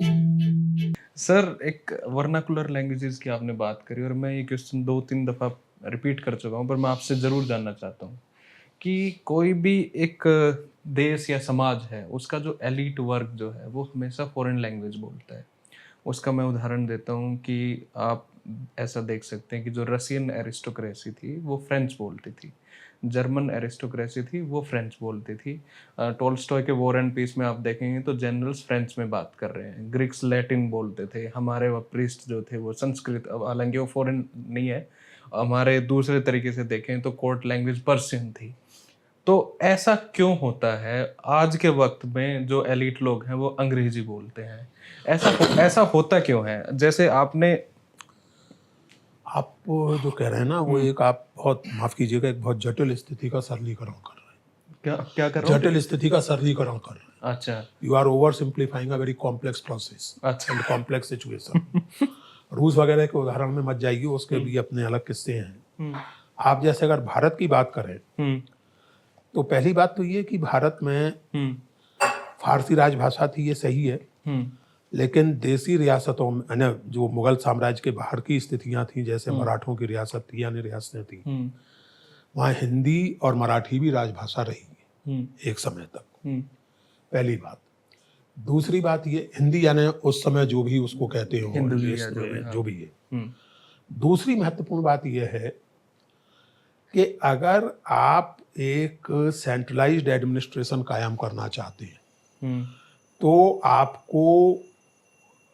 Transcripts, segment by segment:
Sir, एक vernacular languages की आपने बात करी और मैं ये क्वेश्चन 2-3 दफ़ा रिपीट कर चुका हूँ, पर मैं आपसे ज़रूर जानना चाहता हूँ कि कोई भी एक देश या समाज है, उसका जो एलीट वर्ग जो है, वो हमेशा फ़ॉरेन लैंग्वेज बोलता है। उसका मैं उदाहरण देता हूँ कि आप ऐसा देख सकते हैं कि जो रशियन एरिस्टोक्रेसी थी, वो फ्रेंच बोलती थी। जर्मन एरिस्टोक्रेसी थी, वो फ्रेंच बोलती थी। टॉल्स्टॉय के वॉर एंड पीस में आप देखेंगे तो जनरल्स फ्रेंच में बात कर रहे हैं। ग्रीक्स लैटिन बोलते थे। हमारे वो प्रीस्ट जो थे वो संस्कृत, अब हालाँकि वो फ़ॉरेन नहीं है। हमारे दूसरे तरीके से देखें तो कोर्ट लैंग्वेज पर्शियन थी। तो ऐसा क्यों होता है आज के वक़्त में जो एलीट लोग हैं वो अंग्रेज़ी बोलते हैं? ऐसा होता क्यों है? जैसे आपने आप जो कह रहे हैं ना, वो हुँ, एक आप बहुत माफ़ कीजिएगा, एक बहुत जटिल स्थिति का सरलीकरण कर रहे क्या क्या कर हैं। रहा हूँ? जटिल स्थिति का सरलीकरण कर रहे हैं। अच्छा, you are oversimplifying a very complex process अच्छा। And complex situation. रूस वगैरह के उदाहरण में मत जाइए, उसके हुँ, भी अपने अलग किस्से हैं। हुँ, आप जैसे अगर भारत की बात करें, हुँ, तो पहली बात तो ये कि भारत में हुँ, फ़ारसी राजभाषा थी, ये सही है। हुँ, लेकिन देसी रियासतों में यानी जो मुगल साम्राज्य के बाहर की स्थितियाँ थीं, जैसे हुँ, मराठों की रियासत थी, यानी रियासतें थीं, हुँ, वहाँ हिंदी और मराठी भी राजभाषा रही हुँ, है एक समय तक। हुँ, पहली बात। दूसरी बात ये, हिंदी यानी उस समय जो भी उसको कहते हो, हिंदुई इंग्लिश या जो भी, में हाँ। जो भी है। हुँ, दूसरी महत्वपूर्ण बात यह है कि अगर आप एक सेंट्रलाइज्ड एडमिनिस्ट्रेशन कायम करना चाहते हैं, हुँ, तो आपको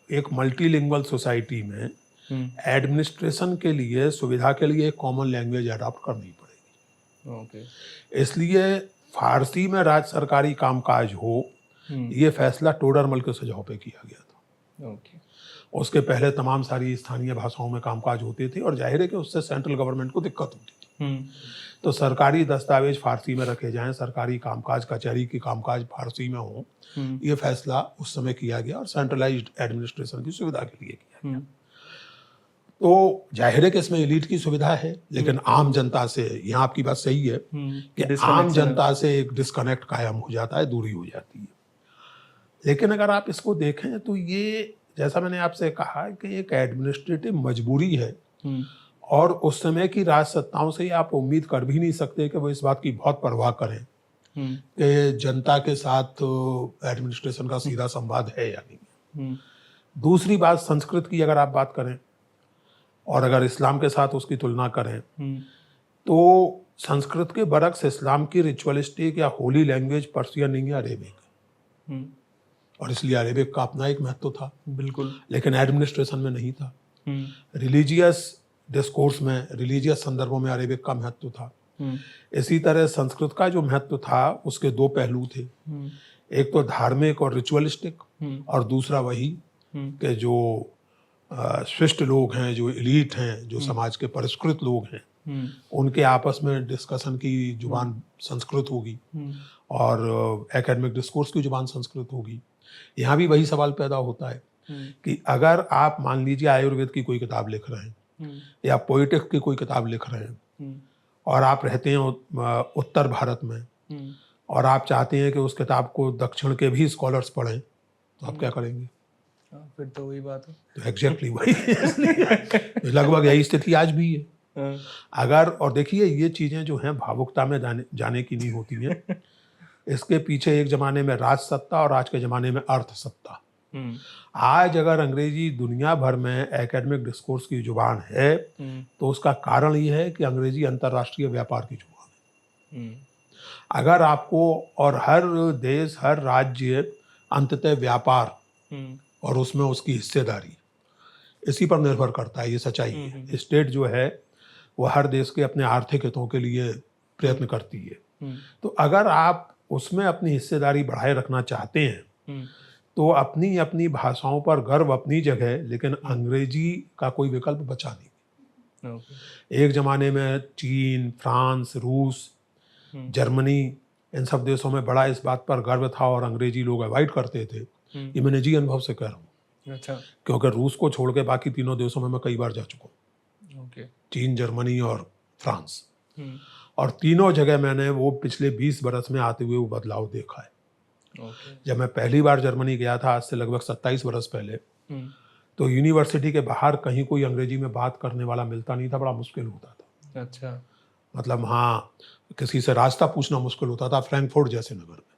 एक मल्टीलिंगुअल सोसाइटी में हुँ, एडमिनिस्ट्रेशन के लिए, सुविधा के लिए एक कॉमन लैंग्वेज अडॉप्ट करनी पड़ेगी। ओके। इसलिए फारसी में राज्य सरकारी कामकाज हो, हुँ, ये फैसला टोडरमल के सुझाव पे किया गया था। ओके। उसके पहले तमाम सारी स्थानीय भाषाओं में कामकाज होते थे और जाहिर है कि उससे सेंट्रल गवर्नमेंट को दिक्कत होती थी। हुँ, तो सरकारी दस्तावेज फारसी में रखे जाएं, सरकारी कामकाज, कचहरी की कामकाज फारसी में हो, हुँ, ये फैसला उस समय किया गया और सेंट्रलाइज्ड एडमिनिस्ट्रेशन की सुविधा के लिए किया गया। हुँ, तो जाहिर है कि इसमें एलीट की सुविधा है, हुँ, लेकिन आम जनता से, यहाँ आपकी बात सही है हुँ, कि आम डिस्कनेक्शन है। जनता से एक डिस्कनेक्ट कायम हो जाता है, दूरी हो जाती है। लेकिन अगर आप इसको देखें तो ये, जैसा मैंने आपसे कहा कि एक एडमिनिस्ट्रेटिव मजबूरी है, हुँ, और उस समय की राज सत्ताओं से आप उम्मीद कर भी नहीं सकते कि वो इस बात की बहुत परवाह करें हुँ, कि जनता के साथ एडमिनिस्ट्रेशन का हुँ, सीधा संवाद है या नहीं। हुँ, दूसरी बात, संस्कृत की अगर आप बात करें और अगर इस्लाम के साथ उसकी तुलना करें, हुँ, तो संस्कृत के बरक्स इस्लाम की रिचुअलिस्टिक या होली लैंग्वेज पर्शियन नहीं है, अरेबिक है। हुँ, और इसलिए अरेबिक का अपना एक महत्व था, बिल्कुल। लेकिन एडमिनिस्ट्रेशन में नहीं था। हुँ, रिलीजियस डिस्कोर्स में, रिलीजियस संदर्भों में अरेबिक का महत्व था। हुँ, इसी तरह संस्कृत का जो महत्व था, उसके दो पहलू थे। हुँ, एक तो धार्मिक और रिचुअलिस्टिक, हुँ, और दूसरा वही हुँ, कि जो शिष्ट लोग हैं, जो एलीट हैं, जो हुँ, समाज के परिष्कृत लोग हैं, हुँ, उनके आपस में डिस्कशन की हुँ, जुबान संस्कृत होगी हुँ, और एकेडमिक डिस्कोर्स की जुबान संस्कृत होगी। यहाँ भी वही सवाल पैदा होता है हुँ, कि अगर आप मान लीजिए आयुर्वेद की कोई किताब लिख रहे हैं हुँ, या पोएटिक्स की कोई किताब लिख रहे हैं, हुँ, और आप रहते हैं उत्तर भारत में, हुँ, और आप चाहते हैं कि उस किताब को दक्षिण के भी स्कॉलर्स पढ़ें, तो आप हुँ। क्या करेंगे? हाँ, फिर तो वही बात है। तो एग्जैक्टली वही इसलिए तो लगभग यही स्थिति आज भी है। हाँ। अगर, और देखिए ये चीज़ें जो हैं भावुकता में जाने जाने की नहीं होती हैं। इसके पीछे एक ज़माने में राज सत्ता और आज के ज़माने में अर्थ सत्ता। हुँ, आज अगर अंग्रेजी दुनिया भर में एकेडमिक डिस्कोर्स की जुबान है, हुँ, तो उसका कारण ये है कि अंग्रेजी अंतर्राष्ट्रीय व्यापार की जुबान है। हुँ, अगर आपको, और हर देश, हर राज्य अंततः व्यापार हुँ, और उसमें उसकी हिस्सेदारी इसी पर निर्भर करता है, ये सच्चाई हुँ, है। हुँ, स्टेट जो है वो हर देश के अपने आर्थिक हितों के लिए हुँ, प्रयत्न करती है। हुँ, तो अगर आप उसमें अपनी हिस्सेदारी बढ़ाए रखना चाहते हैं, हुँ, तो अपनी अपनी भाषाओं पर गर्व अपनी जगह, लेकिन हुँ, अंग्रेजी का कोई विकल्प बचा नहीं। ओके। एक ज़माने में चीन, फ्रांस, रूस, हुँ, जर्मनी, इन सब देशों में बड़ा इस बात पर गर्व था और अंग्रेजी लोग अवॉइड करते थे। हुँ, ये मैं निजी अनुभव से कह रहा हूँ, अच्छा, क्योंकि रूस को छोड़ के बाकी तीनों देशों में मैं कई बार जा चुका हूँ, ओके। चीन, जर्मनी और फ्रांस। हुँ, और तीनों जगह मैंने वो पिछले 20 बरस में आते हुए वो बदलाव देखा है। ओके। जब मैं पहली बार जर्मनी गया था आज से लगभग 27 वर्ष पहले, हम्म, तो यूनिवर्सिटी के बाहर कहीं कोई अंग्रेजी में बात करने वाला मिलता नहीं था, बड़ा मुश्किल होता था। अच्छा। मतलब हाँ, किसी से रास्ता पूछना मुश्किल होता था फ्रैंकफर्ट जैसे नगर में।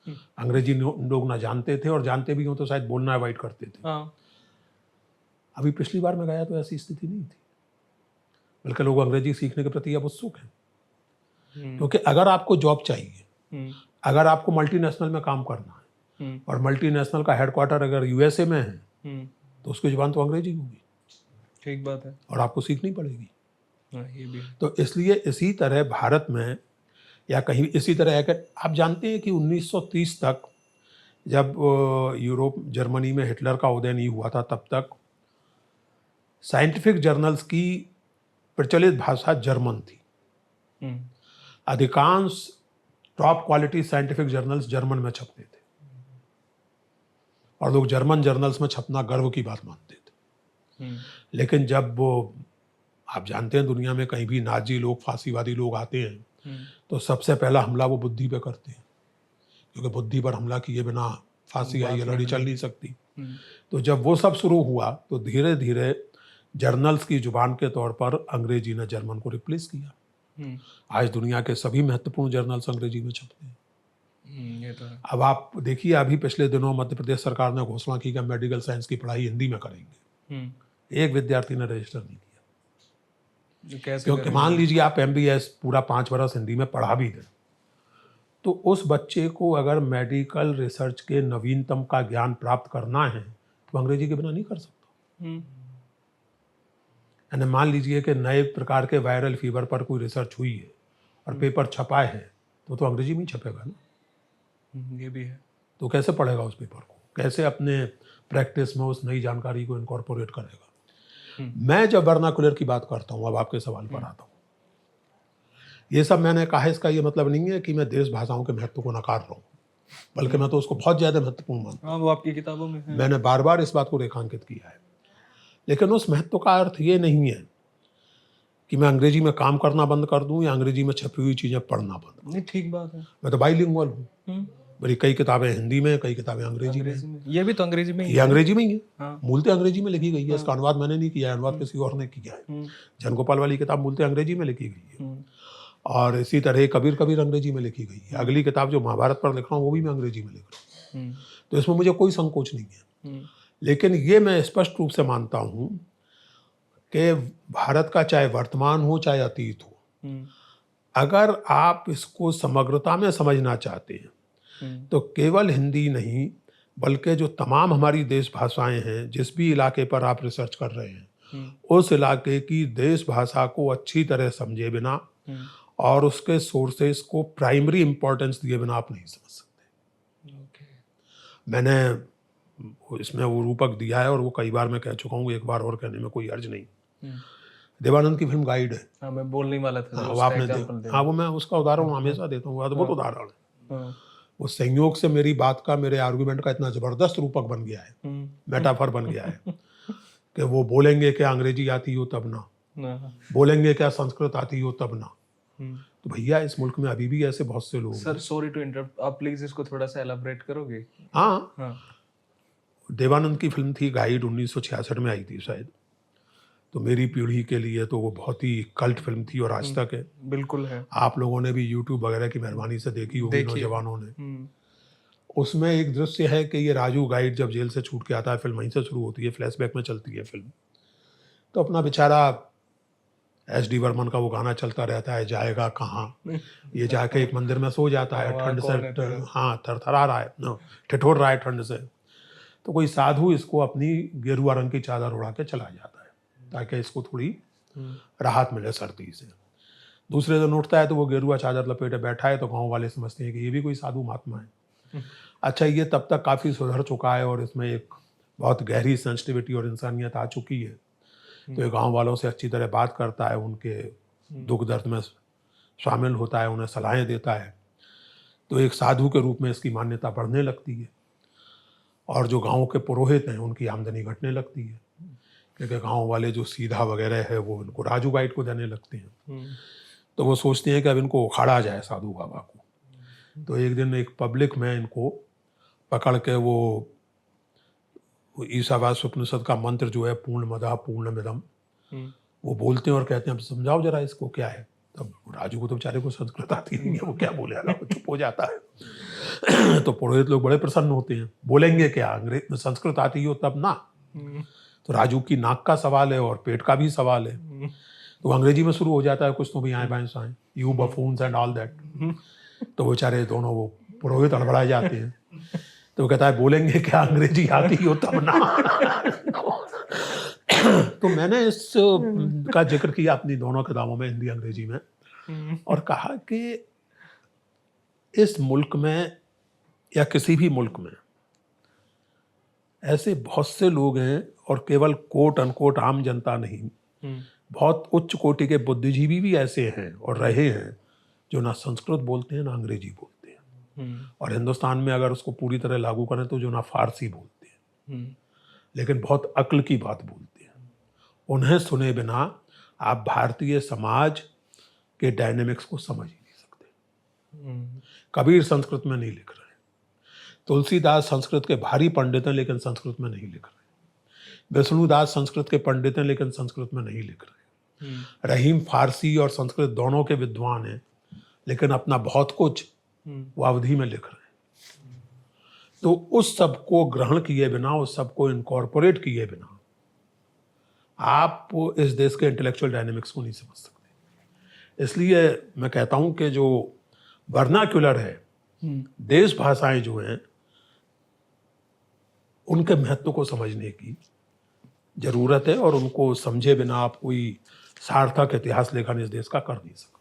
हम्म, अंग्रेजी लोग ना जानते थे, और जानते भी हों तो शायद बोलना अवॉइड करते थे। हाँ। अभी पिछली बार मैं गया तो ऐसी स्थिति नहीं थी, बल्कि लोग अंग्रेजी सीखने के प्रति अब उत्सुक हैं। हम्म, क्योंकि अगर आपको जॉब चाहिए, हम्म, अगर आपको मल्टीनेशनल में काम करना है, हम्म, और मल्टीनेशनल का हेडक्वार्टर अगर यूएसए में है, हम्म, तो उसकी जुबान तो अंग्रेजी होगी, ठीक बात है। और आपको सीखनी पड़ेगी। हाँ, ये भी है। तो इसलिए इसी तरह भारत में, या कहीं इसी तरह है कि आप जानते हैं कि 1930 तक, जब यूरोप जर्मनी में हिटलर का उदय नहीं हुआ था, तब तक साइंटिफिक जर्नल्स की प्रचलित भाषा जर्मन थी। हम्म, अधिकांश top quality scientific journals German में छपते थे, और लोग जर्मन जर्नल्स में छपना गर्व की बात मानते थे। हम्म, लेकिन जब वो, आप जानते हैं दुनिया में कहीं भी नाजी लोग, फांसीवादी लोग आते हैं, हम्म, तो सबसे पहला हमला वो बुद्धि पे करते हैं, क्योंकि बुद्धि पर हमला किए बिना फांसी आई बात लड़ी नहीं चल बनेगी। नहीं सकती। हम्म, तो जब वो सब शुरू हुआ, तो धीरे धीरे जर्नल्स की जुबान के तौर पर अंग्रेजी ने जर्मन को रिप्लेस किया। हम्म, आज दुनिया के सभी महत्वपूर्ण जर्नल्स अंग्रेजी में छपते हैं। ये तो है। अब आप देखिए, अभी पिछले दिनों मध्य प्रदेश सरकार ने घोषणा की कि मेडिकल साइंस की पढ़ाई हिंदी में करेंगे। हम्म, एक विद्यार्थी ने रजिस्टर नहीं किया, कैसे क्योंकि मान करेंगे? लीजिए आप एमबीएस पूरा 5 वर्ष हिंदी में पढ़ा भी दें, तो उस बच्चे को अगर मेडिकल रिसर्च के नवीनतम का ज्ञान प्राप्त करना है, तो अंग्रेजी के बिना नहीं कर सकता। हम्म, यानी मान लीजिए कि नए प्रकार के वायरल फीवर पर कोई रिसर्च हुई है और पेपर छपा है, तो अंग्रेजी में ही छपेगा ना। ये भी है। तो कैसे पढ़ेगा उस पेपर को, कैसे अपने प्रैक्टिस में उस नई जानकारी को इनकॉर्पोरेट करेगा। मैं जब वर्नाकुलर की बात करता हूँ, अब आपके सवाल पर आता हूँ, ये सब मैंने कहा, इसका ये मतलब नहीं है कि मैं देश भाषाओं के महत्व को नकार रहा हूँ, बल्कि मैं तो उसको बहुत ज़्यादा महत्वपूर्ण मानता हूँ। हाँ, वो आपकी किताबों में है। मैंने बार बार इस बात को रेखांकित किया है। लेकिन उस महत्व का अर्थ ये नहीं है कि मैं अंग्रेजी में काम करना बंद कर दूं, या अंग्रेजी में छपी हुई चीज़ें पढ़ना बंद। नहीं, ठीक बात है। मैं तो बाइलिंगुअल हूँ, हम्म, मेरी कई किताबें हिंदी में, कई किताबें अंग्रेजी में। अंग्रेजी में, ये भी तो अंग्रेजी में ही ये है। अंग्रेजी में ही है, हाँ। मूलतः अंग्रेजी में लिखी गई है। इसका अनुवाद मैंने नहीं किया है, अनुवाद किसी और ने किया है। जनगोपाल वाली किताब मूलतः अंग्रेजी में लिखी गई है, और इसी तरह कबीर कबीर अंग्रेजी में लिखी गई है। अगली किताब जो महाभारत पर लिख रहा हूँ, वो भी मैं अंग्रेजी में लिख रहा हूँ। तो इसमें मुझे कोई संकोच नहीं है। लेकिन ये मैं स्पष्ट रूप से मानता हूँ कि भारत का चाहे वर्तमान हो चाहे अतीत हो, अगर आप इसको समग्रता में समझना चाहते हैं, तो केवल हिंदी नहीं, बल्कि जो तमाम हमारी देश भाषाएं हैं, जिस भी इलाके पर आप रिसर्च कर रहे हैं, उस इलाके की देश भाषा को अच्छी तरह समझे बिना और उसके सोर्सेस को प्राइमरी इंपॉर्टेंस दिए बिना आप नहीं समझ सकते। मैंने इसमें वो रूपक दिया है, और वो कई बार मैं कह चुका हूँ, एक बार और कहने में कोई अर्ज नहीं। देवानंद की फिल्म गाइड है। हाँ, मैं बोलने वाला था। हाँ, वो आपने हाँ, वो मैं उसका उदाहरण हमेशा देता हूँ, अद्भुत उदाहरण है। वो संयोग से मेरी बात का, मेरे आर्गुमेंट का इतना जबरदस्त रूपक बन गया है, मेटाफर बन गया है, कि वो बोलेंगे क्या अंग्रेजी आती हो तब ना, बोलेंगे क्या संस्कृत आती हो तब ना। तो भैया, इस मुल्क में अभी भी ऐसे बहुत से लोग। सर, सॉरी टू इंटरप्ट, आप प्लीज इसको थोड़ा सा एलाबरेट करोगे? हाँ, देवानंद की फिल्म थी गाइड, 1966 में आई थी शायद। तो मेरी पीढ़ी के लिए तो वो बहुत ही कल्ट फिल्म थी, और आज तक है। बिल्कुल है। आप लोगों ने भी यूट्यूब वगैरह की मेहरबानी से देखी होगी, नौजवानों ने। उसमें एक दृश्य है कि ये राजू गाइड जब जेल से छूट के आता है, फिल्म वहीं से शुरू होती है, फ्लैशबैक में चलती है फिल्म। तो अपना बेचारा SD बर्मन का वो गाना चलता रहता है, जाएगा कहाँ। ये जाके एक मंदिर में सो जाता है, ठंड से, हाँ, थरथरा रहा है, ठिठुर रहा है ठंड से। तो कोई साधु इसको अपनी गेरुआ रंग की चादर उड़ा के चला जाता है, ताकि इसको थोड़ी राहत मिले सर्दी से। दूसरे दिन उठता है तो वो गेरुआ चादर लपेटे बैठा है, तो गांव वाले समझते हैं कि ये भी कोई साधु महात्मा है। अच्छा, ये तब तक काफ़ी सुधर चुका है, और इसमें एक बहुत गहरी सेंसिटिविटी और इंसानियत आ चुकी है। तो ये गांव वालों से अच्छी तरह बात करता है, उनके दुख दर्द में शामिल होता है, उन्हें सलाहें देता है। तो एक साधु के रूप में इसकी मान्यता बढ़ने लगती है, और जो गांव के पुरोहित हैं उनकी आमदनी घटने लगती है, क्योंकि गांव वाले जो सीधा वगैरह है वो इनको राजू गाइड को देने लगते हैं। तो वो सोचते हैं कि अब इनको उखाड़ा जाए साधु बाबा को। तो एक दिन एक पब्लिक में इनको पकड़ के वो ईसावास उपनिषद का मंत्र जो है पूर्णमदः पूर्णमिदम्, वो बोलते हैं और कहते हैं अब समझाओ जरा इसको क्या है। तब राजू को तो बेचारे को संस्कृत आती नहीं है, वो क्या बोलेगा, वो चुप हो जाता है। तो पुरोहित लोग बड़े प्रसन्न होते हैं, बोलेंगे क्या, अंग्रेज में संस्कृत आती हो तब ना। तो राजू की नाक का सवाल है और पेट का भी सवाल है, तो अंग्रेजी में शुरू हो जाता है कुछ तो भी आए बाएं साएं, यू बफून्स एंड ऑल दैट। तो बेचारे दोनों वो पुरोहित हड़बड़ा जाते हैं। तो वो कहता है बोलेंगे क्या, अंग्रेजी आती हो तब ना। तो मैंने इस का जिक्र किया अपनी दोनों किताबों में, हिंदी अंग्रेजी में, और कहा कि इस मुल्क में या किसी भी मुल्क में ऐसे बहुत से लोग हैं, और केवल कोट अनकोट आम जनता नहीं, बहुत उच्च कोटि के बुद्धिजीवी भी ऐसे हैं और रहे हैं जो ना संस्कृत बोलते हैं ना अंग्रेजी बोलते हैं, और हिंदुस्तान में अगर उसको पूरी तरह लागू करें तो जो ना फारसी बोलते हैं, लेकिन बहुत अक्ल की बात बोलते हैं। उन्हें सुने बिना आप भारतीय समाज के डायनेमिक्स को समझ ही नहीं सकते। कबीर संस्कृत में नहीं लिख रहे, तुलसीदास संस्कृत के भारी पंडित हैं लेकिन संस्कृत में नहीं लिख रहे, विष्णुदास संस्कृत के पंडित हैं लेकिन संस्कृत में नहीं लिख रहे, रहीम फारसी और संस्कृत दोनों के विद्वान हैं लेकिन अपना बहुत कुछ वो अवधि में लिख रहे हैं। तो उस सब को ग्रहण किए बिना, उस सब को इनकॉर्पोरेट किए बिना आप इस देश के इंटेलेक्चुअल डायनेमिक्स को नहीं समझ सकते। इसलिए मैं कहता हूं कि जो वर्नाक्युलर है, देश भाषाएं जो हैं, उनके महत्व को समझने की जरूरत है, और उनको समझे बिना आप कोई सार्थक इतिहास लेखन इस देश का कर नहीं सकते।